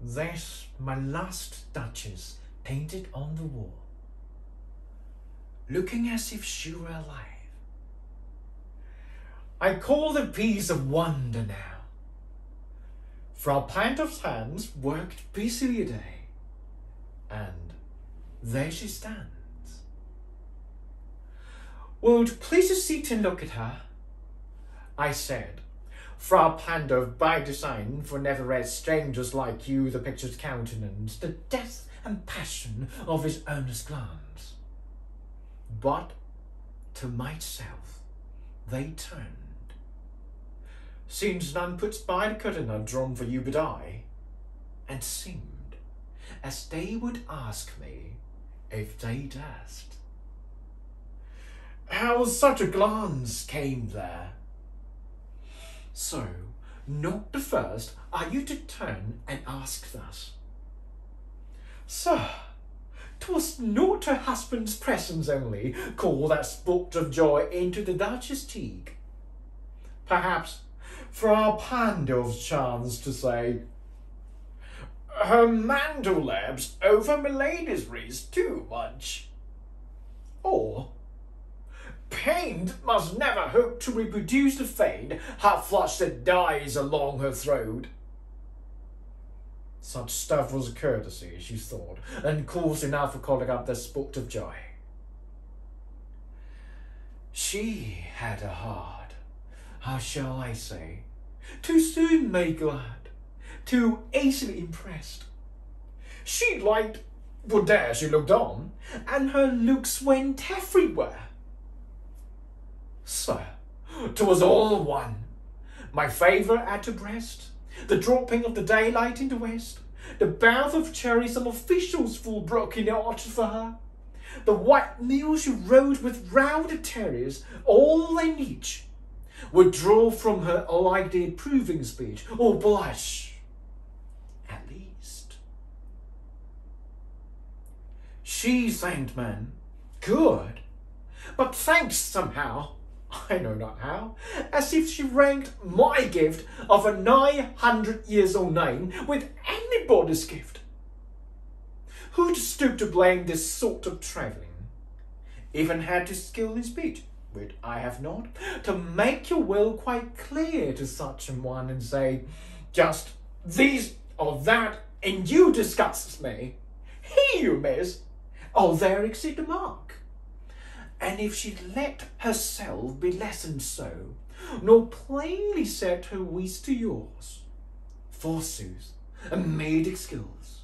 There's my last Duchess painted on the wall, looking as if she were alive. I call the piece a wonder now. Frau Pantoff's hands worked busily a day, and there she stands. Would please sit and look at her? I said, Frau Pandoff by design, for never read strangers like you the pictured countenance, the depth and passion of his earnest glance. But to myself they turned. Since none puts by the curtain are drawn for you but I, and seemed as they would ask me if they durst. How such a glance came there? So, not the first are you to turn and ask thus. Sir, 'twas not her husband's presence only called that sport of joy into the Duchess' cheek. Perhaps Frau Pandoff's chance to say, her mantle labs over milady's wrist too much. Or, paint must never hope to reproduce the faint hot flush that dies along her throat. Such stuff was courtesy, she thought, and cause enough for calling up the sport of joy. She had a heart, how shall I say, too soon made glad, too easily impressed. She liked what there she looked on, and her looks went everywhere. Sir, 'twas all one. My favour at her breast, the dropping of the daylight in the west, the bath of cherries some officials full broken out for her, the white mule she rode with rounded terriers, all and each would draw from her a likely approving speech, or blush, at least. She thanked man, good, but thanks somehow, I know not how, as if she ranked my gift of a 900 years old name with anybody's gift. Who'd stoop to blame this sort of travelling? Even had to skill in speech, which I have not, to make your will quite clear to such an one and say, just these or that, and you disgusts me. Here you miss, or there exceed the mark. And if she'd let herself be lessoned so, nor plainly set her wish to yours, forsooth, and made skills,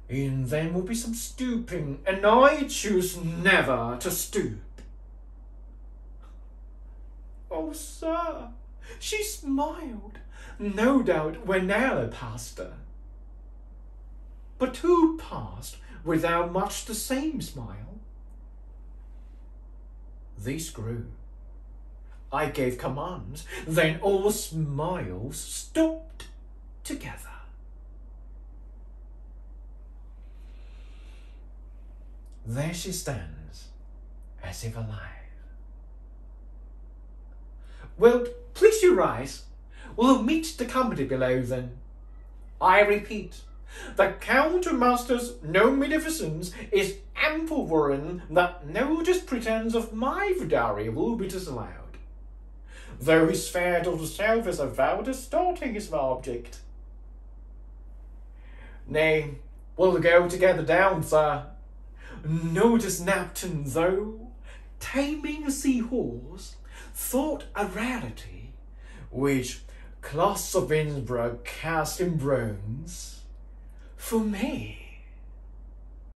in them will be some stooping, and I choose never to stoop. Oh, sir, she smiled, no doubt, whene'er I passed her. But who passed without much the same smile? These grew. I gave commands, then all smiles stopped together. There she stands, as if alive. Wilt please you rise? We'll meet the company below then. I repeat, the countermaster's no munificence is ample warrant that no just pretence of my vudary will be disallowed, though his fair daughter self is avowed distorting his object. Nay, we'll go together down, sir. Notice Napton, though, taming a seahorse, thought a rarity, which Klaus of Innsbruck cast in bronze. For me,